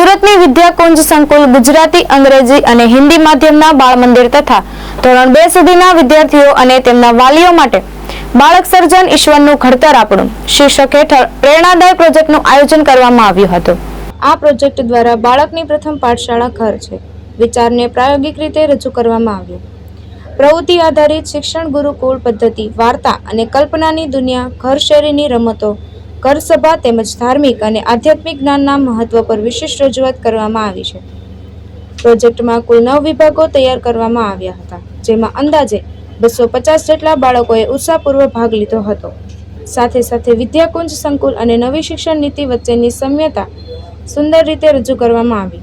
સુરતની વિદ્યાકુંજ સંકુલ ગુજરાતી, અંગ્રેજી અને હિન્દી માધ્યમના બાળ મંદિર તથા ધોરણ 2 સુધીના વિદ્યાર્થીઓ અને તેમના વાલીઓ માટે બાળક સર્જન ઈશ્વરનું ઘડતર આપણું શીર્ષક હેઠળ પ્રેરણાદાયી પ્રોજેક્ટનું આયોજન કરવામાં આવ્યું હતું। આ પ્રોજેક્ટ દ્વારા બાળકની પ્રથમ પાઠશાળા ઘર છે વિચારને પ્રાયોગિક રીતે રજૂ કરવામાં આવ્યો। પ્રવૃત્તિ આધારિત શિક્ષણ ગુરુકુળ પદ્ધતિ, વાર્તા અને કલ્પનાની દુનિયા, ઘર શેરીની રમતો, ઘર સભા તેમજ ધાર્મિક અને આધ્યાત્મિક જ્ઞાનના મહત્વ પર વિશેષ રજૂઆત કરવામાં આવી છે। પ્રોજેક્ટમાં કુલ 9 વિભાગો તૈયાર કરવામાં આવ્યા હતા, જેમાં અંદાજે 250 જેટલા બાળકોએ ઉત્સાહપૂર્વક ભાગ લીધો હતો। સાથે સાથે વિદ્યાકુંજ સંકુલ અને નવી શિક્ષણ નીતિ વચ્ચેની સામ્યતા સુંદર રીતે રજૂ કરવામાં આવી।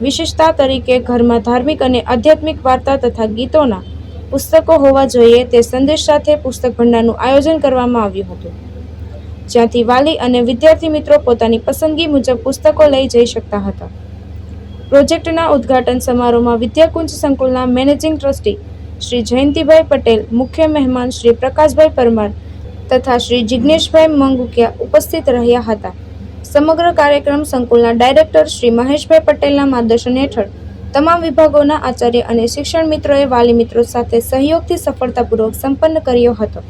વિશેષતા તરીકે ઘરમાં ધાર્મિક અને આધ્યાત્મિક વાર્તા તથા ગીતોના પુસ્તકો હોવા જોઈએ તે સંદેશ સાથે પુસ્તક ભંડારનું આયોજન કરવામાં આવ્યું હતું, જ્યાંથી વાલી અને વિદ્યાર્થી મિત્રો પોતાની પસંદગી મુજબ પુસ્તકો લઈ જઈ શકતા હતા। પ્રોજેક્ટના ઉદ્ઘાટન સમારોહમાં વિદ્યાકુંજ સંકુલના મેનેજિંગ ટ્રસ્ટી શ્રી જયંતિભાઈ પટેલ, મુખ્ય મહેમાન શ્રી પ્રકાશભાઈ પરમાર તથા શ્રી જિગ્નેશભાઈ મંગુકિયા ઉપસ્થિત રહ્યા હતા। સમગ્ર કાર્યક્રમ સંકુલના ડાયરેક્ટર શ્રી મહેશભાઈ પટેલના માર્ગદર્શન હેઠળ તમામ વિભાગોના આચાર્ય અને શિક્ષણ મિત્રોએ વાલી મિત્રો સાથે સહયોગથી સફળતાપૂર્વક સંપન્ન કર્યો હતો।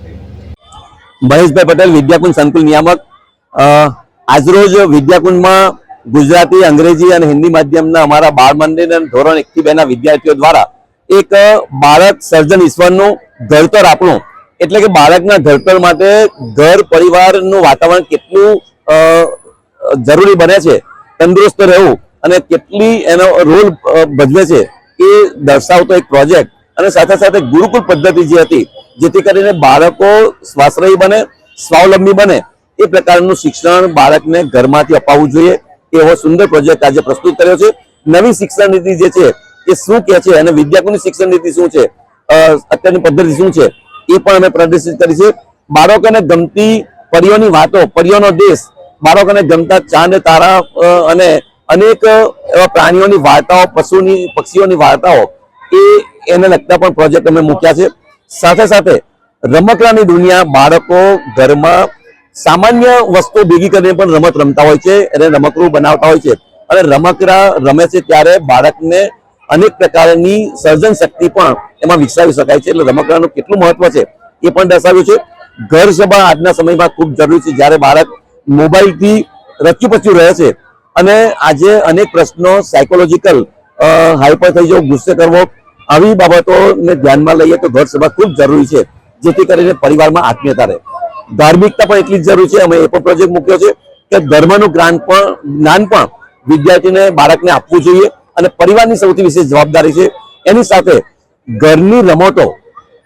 મહેશભાઈ પટેલ, વિદ્યાકુંજ સંકુલ નિયામક। આજરોજ વિદ્યાકુંજમાં ગુજરાતી, અંગ્રેજી અને હિન્દી માધ્યમના અમારા બાળ મંદિર અને ધોરણ 1 થી 2 ના વિદ્યાર્થીઓ દ્વારા એક બાળક સર્જન ઈશ્વરનું ઘડતર આપણું એટલે કે બાળકના ઘડતર માટે ઘર પરિવારનું વાતાવરણ કેટલું જરૂરી બને છે, તંદુરસ્ત રહેવું અને કેટલી એનો રોલ ભજવે છે એ દર્શાવતો એક પ્રોજેક્ટ અને સાથે સાથે ગુરુકુળ પદ્ધતિ જે હતી જેથી કરીને બાળકો સ્વાશ્રયી બને, સ્વાવલંબી બને એ પ્રકારનું શિક્ષણ બાળકને ઘરમાંથી અપાવવું જોઈએ એવો સુંદર પ્રોજેક્ટ આજે પ્રસ્તુત કર્યો છે। નવી શિક્ષણ નીતિ જે છે એ શું કહે છે અને વિદ્યાકુંજની શિક્ષણ નીતિ શું છે, અત્યારની પદ્ધતિ શું છે એ પણ અમે પ્રદર્શિત કરી છે। બાળકોને ગમતી પરીઓની વાતો, પરીઓનો દેશ, બાળકોને ગમતા ચાંદ, તારા અને અનેક એવા પ્રાણીઓની વાર્તાઓ, પક્ષીઓની વાર્તાઓ એને લગતા પણ પ્રોજેક્ટ અમે મૂક્યા છે। સાથે સાથે રમકડાની દુનિયા, બાળકો ઘરમાં સામાન્ય વસ્તુઓ ભેગી કરીને પણ રમત રમતા હોય છે અને રમકડું બનાવતા હોય છે અને રમકડા રમે છે ત્યારે બાળકને અનેક પ્રકારની સર્જન શક્તિ પણ એમાં વિકસાવી શકાય છે। એટલે રમકડાનું કેટલું મહત્વ છે એ પણ દર્શાવ્યું છે। ઘર સભા આજના સમયમાં ખૂબ જરૂરી છે, જ્યારે બાળક મોબાઈલથી રચ્યું પચ્યું રહે છે અને આજે અનેક પ્રશ્નો સાયકોલોજીકલ હાઈપર થઈ જવો, ગુસ્સે કરવો, આવી બાબતોને ધ્યાનમાં લઈએ તો ઘર સભા ખૂબ જરૂરી છે જેથી કરીને પરિવારમાં આત્મીયતા રહે। ધાર્મિકતા પણ એટલી જ જરૂરી છે। અમે એ પણ પ્રોજેક્ટ મૂક્યો છે કે ધર્મનું જ્ઞાન પણ વિદ્યાર્થીને, બાળકને આપવું જોઈએ અને પરિવારની સૌથી વિશેષ જવાબદારી છે। એની સાથે ઘરની રમતો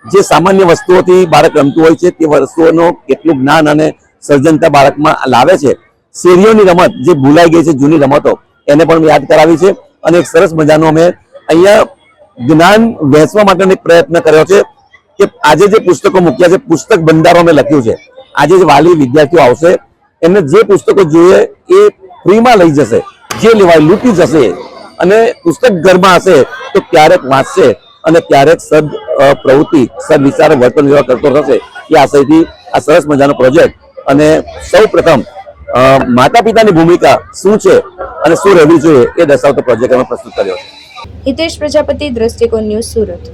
જે સામાન્ય વસ્તુઓથી બાળક રમતું હોય છે તે વસ્તુઓનો કેટલું જ્ઞાન અને સર્જનતા બાળકમાં લાવે છે। શેરીઓની રમત જે ભૂલાઈ ગઈ છે, જૂની રમતો, એને પણ યાદ કરાવી છે અને એક સરસ મજાનો અમે અહીંયા જ્ઞાન વહેંચવા માટેનો એક પ્રયત્ન કર્યો છે કે આજે જે પુસ્તકો મૂક્યા છે, પુસ્તક ભંડારો અમે લખ્યું છે। આજે જે વાલી વિદ્યાર્થીઓ આવશે એમને જે પુસ્તકો જોઈએ એ ફ્રીમાં લઈ જશે, જે લેવાય લૂંટી જશે અને પુસ્તક ઘરમાં હશે તો ક્યારેક વાંચશે અને ક્યારેક સદ પ્રવૃત્તિ, સદ વિચાર, વર્તન વ્યવહાર કરતો થશે। એ આશયથી આ સરસ મજાનો પ્રોજેક્ટ અને સૌ પ્રથમ માતા પિતાની ભૂમિકા શું છે અને શું રહેવી જોઈએ એ દર્શાવતો પ્રોજેક્ટ અમે પ્રસ્તુત કર્યો છે। હિતેશ પ્રજાપતિ, દ્રષ્ટિકોણ ન્યૂઝ, સુરત।